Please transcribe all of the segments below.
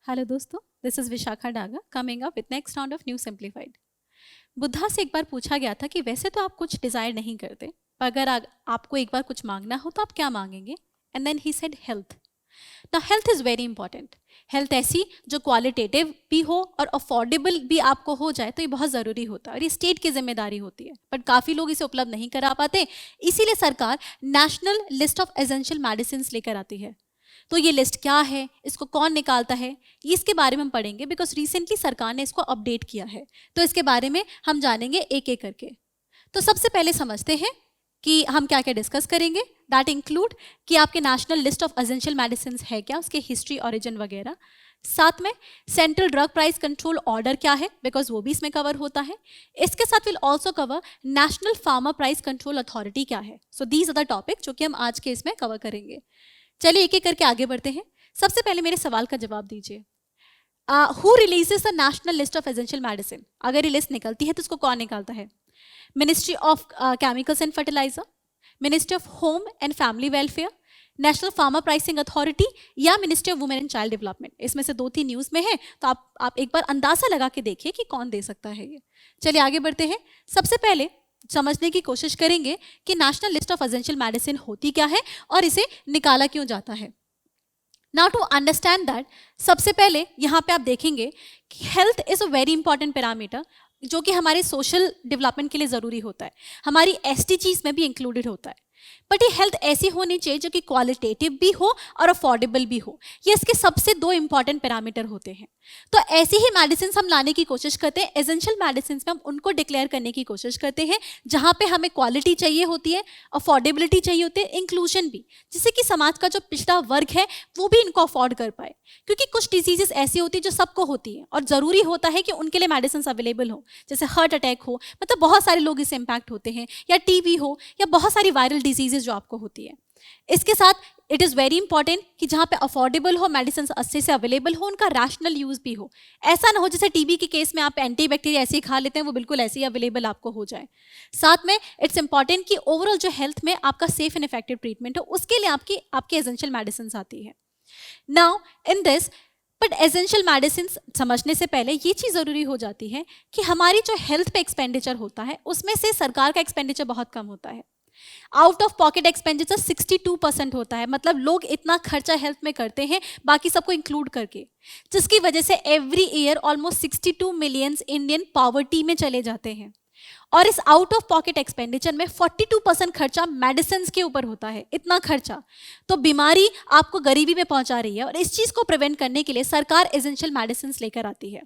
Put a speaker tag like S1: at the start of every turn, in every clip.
S1: Hello दोस्तों, this is Vishakha Daga coming up with next round of new simplified. Buddha से एक बार पूछा गया था कि वैसे तो आप कुछ डिजायर नहीं करते, पर अगर आपको एक बार कुछ मांगना हो तो आप क्या मांगेंगे? And then he said health. Now health is very important. Health ऐसी जो क्वालिटेटिव भी हो और अफोर्डेबल भी आपको हो जाए तो ये बहुत ज़रूरी होता है और ये स्टेट की जिम्मेदारी होती है, बट काफ़ी लोग इसे उपलब्ध नहीं करा पाते। इसीलिए सरकार national list of essential medicine लेकर आती है। तो ये लिस्ट क्या है, इसको कौन निकालता है, इसके बारे में हम पढ़ेंगे बिकॉज रिसेंटली सरकार ने इसको अपडेट किया है। तो इसके बारे में हम जानेंगे एक एक करके। तो सबसे पहले समझते हैं कि हम क्या क्या डिस्कस करेंगे। दैट इंक्लूड कि आपके national list of essential medicine है क्या, उसके हिस्ट्री, ओरिजिन वगैरह। साथ में central drug price control order क्या है, बिकॉज वो भी इसमें कवर होता है। इसके साथ will also cover national pharma price control authority क्या है। So these are the topic जो कि हम आज के इसमें कवर करेंगे। चलिए एक एक करके आगे बढ़ते हैं। सबसे पहले मेरे सवाल का जवाब दीजिए। Who releases the national list of essential medicine? अगर ये लिस्ट निकलती है तो उसको कौन निकालता है? Ministry of chemicals and fertiliser, ministry of home and family welfare, national pharma pricing authority या ministry of women and child development. इसमें से 2-3 न्यूज में है, तो आप एक बार अंदाजा लगा के देखिए कि कौन दे सकता है ये। चलिए आगे बढ़ते हैं। सबसे पहले समझने की कोशिश करेंगे कि national list of essential medicine होती क्या है और इसे निकाला क्यों जाता है। नाउ टू अंडरस्टैंड दैट, सबसे पहले यहाँ पे आप देखेंगे कि health is a very important parameter जो कि हमारे सोशल डेवलपमेंट के लिए ज़रूरी होता है, हमारी एसडीजीज में भी इंक्लूडेड होता है। बट ये हेल्थ ऐसी होनी चाहिए जो कि क्वालिटेटिव भी हो और अफोर्डेबल भी हो। ये इसके सबसे 2 इंपॉर्टेंट पैरामीटर होते हैं। तो ऐसी ही मेडिसिन हम लाने की कोशिश करते हैं। एसेंशियल मेडिसिन में हम उनको डिक्लेयर करने की कोशिश करते हैं जहाँ पे हमें क्वालिटी चाहिए होती है, अफोर्डेबिलिटी चाहिए होती है, इंक्लूजन भी, जिससे कि समाज का जो पिछड़ा वर्ग है वो भी इनको अफोर्ड कर पाए। क्योंकि कुछ डिजीजेस ऐसी होती है जो सबको होती है और ज़रूरी होता है कि उनके लिए मेडिसिन अवेलेबल हो। जैसे हार्ट अटैक हो, मतलब बहुत सारे लोग इससे इम्पैक्ट होते हैं, या टीबी हो, या बहुत सारी वायरल डिजीजेज जो आपको होती है। इसके साथ इट इज़ वेरी इंपॉर्टेंट कि जहाँ पे अफोर्डेबल हो, मेडिसिन अच्छे से अवेलेबल हो, उनका रैशनल यूज भी हो। ऐसा ना हो जैसे टीबी के केस में आप एंटीबैक्टीरिया ऐसे ही खा लेते हैं, वो बिल्कुल ऐसे ही अवेलेबल आपको हो जाए। साथ में इट्स इंपॉर्टेंट कि ओवरऑल जो हेल्थ में आपका सेफ एंड इफेक्टिव ट्रीटमेंट हो, उसके लिए आपकी एसेंशियल मेडिसिन आती है। Now in this, but essential medicine समझने से पहले ये चीज़ ज़रूरी हो जाती है कि हमारी जो हेल्थ पे एक्सपेंडिचर होता है उसमें से सरकार का एक्सपेंडिचर बहुत कम होता है। आउट ऑफ पॉकेट एक्सपेंडिचर 62% होता है। मतलब लोग इतना खर्चा हेल्थ में करते हैं बाकी सबको इंक्लूड करके, जिसकी वजह से every year almost 62 millions Indian poverty में चले जाते हैं। और इस आउट ऑफ पॉकेट एक्सपेंडिचर में 42% खर्चा मेडिसिन के ऊपर होता है। इतना खर्चा, तो बीमारी आपको गरीबी में पहुंचा रही है और इस चीज को प्रिवेंट करने के लिए सरकार एसेंशियल मेडिसिन लेकर आती है।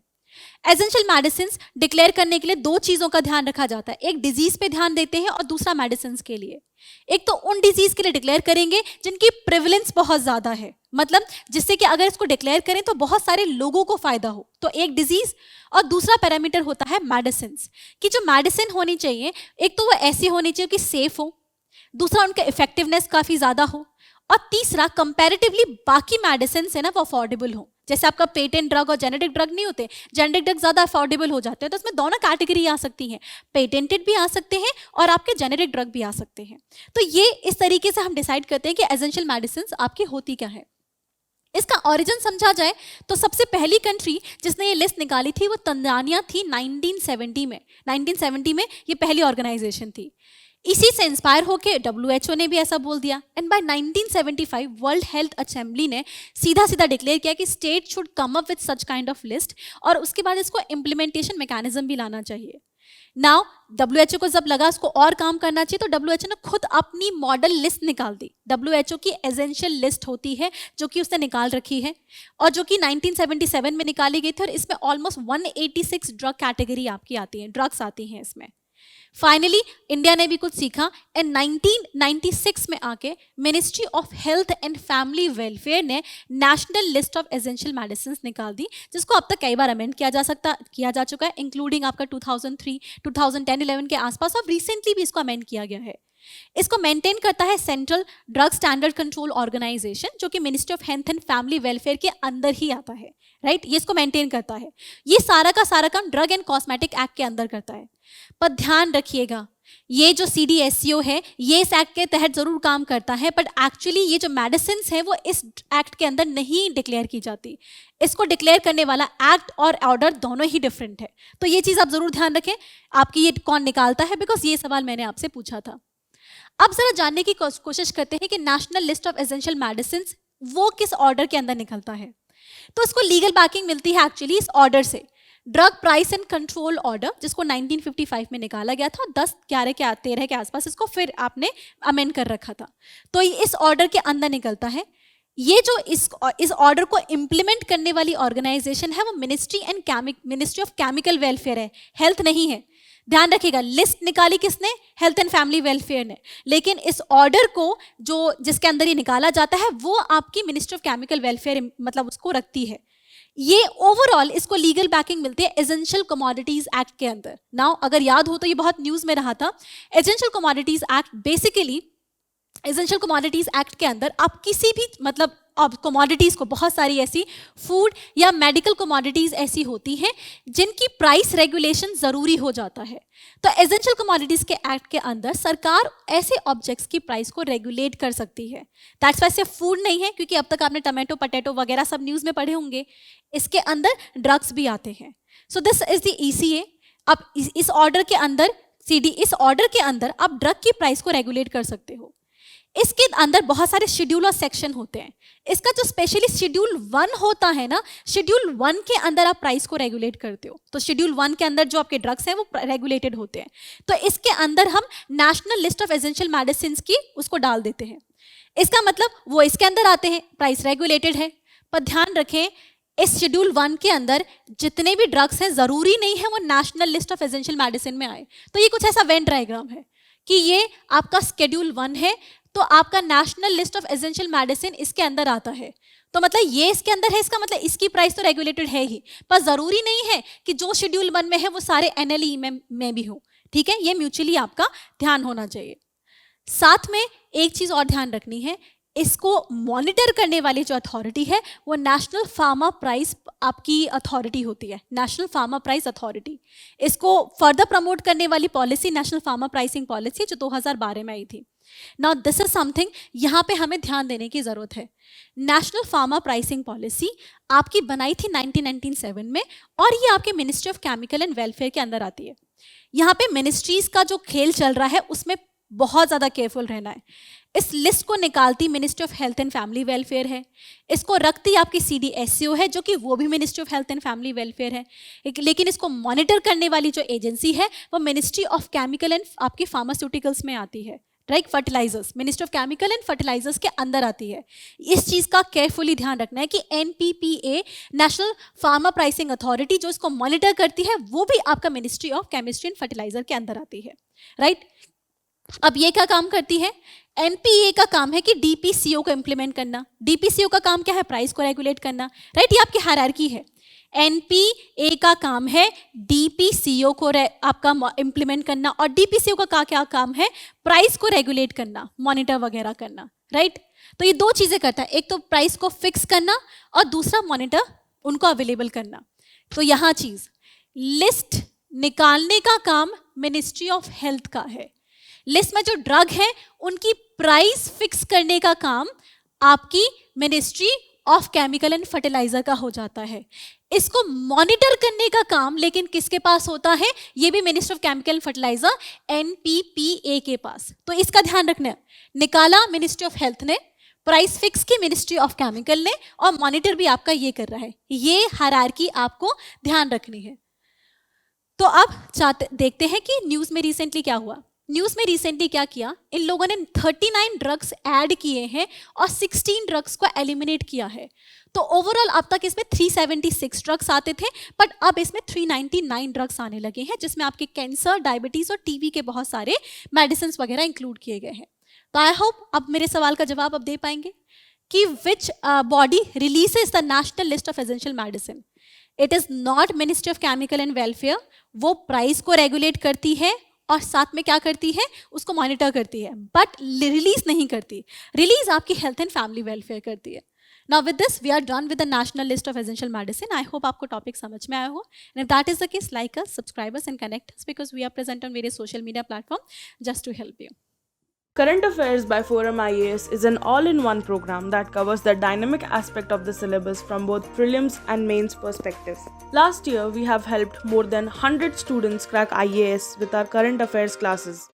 S1: एसेंशियल मेडिसिन डिक्लेयर करने के लिए 2 चीजों का ध्यान रखा जाता है। एक डिजीज पे ध्यान देते हैं और दूसरा मेडिसिन के लिए। एक तो उन डिजीज के लिए डिक्लेयर करेंगे जिनकी प्रिवलेंस बहुत ज्यादा है, मतलब जिससे कि अगर इसको डिक्लेयर करें तो बहुत सारे लोगों को फायदा हो, तो एक डिजीज। और दूसरा पैरामीटर होता है मेडिसिन, कि जो मेडिसिन होनी चाहिए एक तो वो ऐसी होनी चाहिए कि सेफ हो, दूसरा उनका इफेक्टिवनेस काफी ज्यादा हो, और तीसरा कंपैरेटिवली बाकी मेडिसिन है ना वो अफोर्डेबल हो। जैसे आपका पेटेंट ड्रग और जेनेरिक ड्रग नहीं होते, जेनेरिक ड्रग ज्यादा अफोर्डेबल हो जाते हैं, तो इसमें दोनों कैटेगरी आ सकती हैं, पेटेंटेड भी आ सकते हैं और आपके जेनेरिक ड्रग भी आ सकते हैं। तो ये इस तरीके से हम डिसाइड करते हैं कि एसेंशियल मेडिसिन आपकी होती क्या है। इसका ओरिजिन समझा जाए तो सबसे पहली कंट्री जिसने ये लिस्ट निकाली थी वो तंजानिया थी 1970 में। 1970 में ये पहली ऑर्गेनाइजेशन थी। इसी से इंस्पायर होकर WHO ने भी ऐसा बोल दिया। And by 1975 world health assembly ने सीधा सीधा डिक्लेयर किया कि state should come up with such kind of list, और उसके बाद इसको इम्प्लीमेंटेशन मैकेनिज्म भी लाना चाहिए। नाउ WHO को जब लगा इसको और काम करना चाहिए तो WHO ने खुद अपनी मॉडल लिस्ट निकाल दी। WHO की एसेंशियल लिस्ट होती है जो कि उसने निकाल रखी है और जो कि 1977 में निकाली गई थी, और इसमें ऑलमोस्ट 186 ड्रग कैटेगरी आपकी आती है, ड्रग्स आती हैं इसमें। फाइनली इंडिया ने भी कुछ सीखा एंड 1996 में आके ministry of health and family welfare ने national list of essential medicine निकाल दी, जिसको अब तक कई बार अमेंड किया जा चुका है, इंक्लूडिंग आपका 2003, 2010-11 के आसपास, और रिसेंटली भी इसको अमेंड किया गया है। इसको मेंटेन करता है central drug standard control organisation, जो कि ministry of health and family welfare के अंदर ही आता है, राइट। ये इसको मेंटेन करता है। ये सारा का सारा काम ड्रग एंड कॉस्मेटिक एक्ट के अंदर करता है। पर ध्यान रखिएगा, ये जो CDSCO है ये इस एक्ट के तहत जरूर काम करता है, बट एक्चुअली ये जो मेडिसिन है वो इस एक्ट के अंदर नहीं डिक्लेयर की जाती। इसको डिक्लेयर करने वाला एक्ट और ऑर्डर दोनों ही डिफरेंट है। तो ये चीज आप जरूर ध्यान रखें, आपकी ये कौन निकालता है, बिकॉज ये सवाल मैंने आपसे पूछा था। अब जरा जानने की कोशिश करते हैं कि national list of essential medicine वो किस ऑर्डर के अंदर निकलता है। तो इसको लीगल बैकिंग मिलती है एक्चुअली इस ऑर्डर से, drug price and control order, जिसको 1955 में निकाला गया था। 10/11/13 के आसपास इसको फिर आपने अमेंड कर रखा था। तो इस ऑर्डर के अंदर निकलता है। ये जो इस ऑर्डर को इंप्लीमेंट करने वाली ऑर्गेनाइजेशन है वो मिनिस्ट्री ऑफ केमिकल वेलफेयर है, हेल्थ नहीं है। ध्यान रखिएगा, लिस्ट निकाली किसने? हेल्थ एंड फैमिली वेलफेयर ने, लेकिन इस ऑर्डर को जिसके अंदर ये निकाला जाता है वो आपकी मिनिस्ट्री ऑफ केमिकल वेलफेयर मतलब उसको रखती है। ये ओवरऑल इसको लीगल बैकिंग मिलती है एसेंशियल कमोडिटीज एक्ट के अंदर। नाउ अगर याद हो तो ये बहुत न्यूज में रहा था। Essential commodities act basically, essential commodities act के अंदर आप किसी भी मतलब कमोडिटीज को, बहुत सारी ऐसी फूड या मेडिकल कमोडिटीज ऐसी होती हैं जिनकी प्राइस रेगुलेशन जरूरी हो जाता है। तो एसेंशियल कमोडिटीज के एक्ट के अंदर सरकार ऐसे ऑब्जेक्ट्स की प्राइस को रेगुलेट कर सकती है। दैट्स वाई सिर्फ फूड नहीं है, क्योंकि अब तक आपने टमाटो, पटेटो वगैरह सब न्यूज में पढ़े होंगे, इसके अंदर ड्रग्स भी आते हैं। So this is the ECA। अब इस ऑर्डर के अंदर इस ऑर्डर के अंदर आप ड्रग की प्राइस को रेगुलेट कर सकते हो। इसके अंदर बहुत सारे शेड्यूल और सेक्शन होते हैं। इसका जो स्पेशली शेड्यूल 1 होता है ना, शेड्यूल 1 के अंदर आप प्राइस को रेगुलेट करते हो। तो शेड्यूल 1 के अंदर जो आपके ड्रग्स हैं वो रेगुलेटेड होते हैं। तो इसके अंदर हम national list of essential medicine की उसको डाल देते हैं। इसका मतलब वो इसके अंदर आते हैं, प्राइस रेगुलेटेड है। पर ध्यान रखें, इस शेड्यूल 1 के अंदर जितने भी ड्रग्स हैं जरूरी नहीं है वो national list of essential medicine में आए। तो ये कुछ ऐसा वेन डायग्राम है कि ये आपका शेड्यूल 1 है, तो आपका national list of essential medicine इसके अंदर आता है। तो मतलब ये इसके अंदर है, इसका मतलब इसकी प्राइस तो रेगुलेटेड है ही, पर जरूरी नहीं है कि जो शेड्यूल 1 में है वो सारे NLE में भी हो। ठीक है, ये म्यूचुअली आपका ध्यान होना चाहिए। साथ में एक चीज और ध्यान रखनी है, इसको मॉनिटर करने वाली जो अथॉरिटी है वो नेशनल फार्मा प्राइस आपकी अथॉरिटी होती है, नेशनल फार्मा प्राइस अथॉरिटी। इसको फर्दर प्रमोट करने वाली policy national pharma pricing policy जो 2012 में आई थी। नाउ दिस इज समथिंग यहाँ पे हमें ध्यान देने की जरूरत है। नेशनल फार्मा प्राइसिंग पॉलिसी आपकी बनाई थी 1997 में, और ये आपके ministry of chemical and welfare के अंदर आती है। यहाँ पे मिनिस्ट्रीज का जो खेल चल रहा है उसमें बहुत ज्यादा केयरफुल रहना है। इस लिस्ट को निकालती ministry of health and family welfare है, इसको रखती आपकी CDSCO है जो कि वो भी ministry of health and family welfare है, लेकिन इसको मॉनिटर करने वाली जो एजेंसी है वो मिनिस्ट्री ऑफ केमिकल एंड आपकी फार्मास्यूटिकल्स में आती है, right, fertilisers, ministry of chemical and fertilisers के अंदर आती है। इस चीज का केयरफुली ध्यान रखना है कि NPPA national pharma pricing authority जो इसको मॉनिटर करती है वो भी आपका ministry of chemistry and fertiliser के अंदर आती है, राइट। अब ये क्या काम करती है? NPA का काम है कि DPCO को इंप्लीमेंट करना। DPCO का काम क्या है? प्राइस को रेगुलेट करना, राइट। ये आपकी हायरार्की है। NPA का काम है DPCO को आपका इंप्लीमेंट करना, और DPCO का क्या काम है? प्राइस को रेगुलेट करना, मॉनिटर वगैरह करना, राइट। तो ये दो चीजें करता है, एक तो प्राइस को फिक्स करना और दूसरा मॉनिटर उनको अवेलेबल करना। तो यहाँ चीज, लिस्ट निकालने का काम मिनिस्ट्री ऑफ हेल्थ का है, लिस्ट में जो ड्रग है उनकी प्राइस फिक्स करने का काम आपकी ministry of chemical and fertiliser का हो जाता है। इसको मॉनिटर करने का काम लेकिन किसके पास होता है? ये भी ministry of chemical and fertiliser NPPA के पास। तो इसका ध्यान रखना, निकाला मिनिस्ट्री ऑफ हेल्थ ने, प्राइस फिक्स की मिनिस्ट्री ऑफ केमिकल ने, और मॉनिटर भी आपका ये कर रहा है। ये हायरार्की आपको ध्यान रखनी है। तो अब देखते हैं कि न्यूज में रिसेंटली क्या हुआ। न्यूज में रिसेंटली क्या किया, इन लोगों ने 39 ड्रग्स ऐड किए हैं और 16 ड्रग्स को एलिमिनेट किया है। तो ओवरऑल अब तक इसमें 376 ड्रग्स आते थे, बट अब इसमें 399 ड्रग्स आने लगे हैं, जिसमें आपके कैंसर, डायबिटीज और TB के बहुत सारे मेडिसिन वगैरह इंक्लूड किए गए हैं। तो आई होप अब मेरे सवाल का जवाब अब दे पाएंगे कि which body releases the national list of essential medicine. It is not ministry of chemical and welfare. वो प्राइस को रेगुलेट करती है और साथ में क्या करती है? उसको मॉनिटर करती है, बट रिलीज नहीं करती। रिलीज आपकी हेल्थ एंड फैमिली वेलफेयर करती है, Now with this we are done with the national list of essential medicine. I hope आपको topic समझ में आया हो, and if that is the case, like us, subscribe us and connect us, because we are present on various social media platforms just to help you.
S2: Current Affairs by Forum IAS is an all-in-one program that covers the dynamic aspect of the syllabus from both prelims and mains perspective. Last year, we have helped more than 100 students crack IAS with our current affairs classes.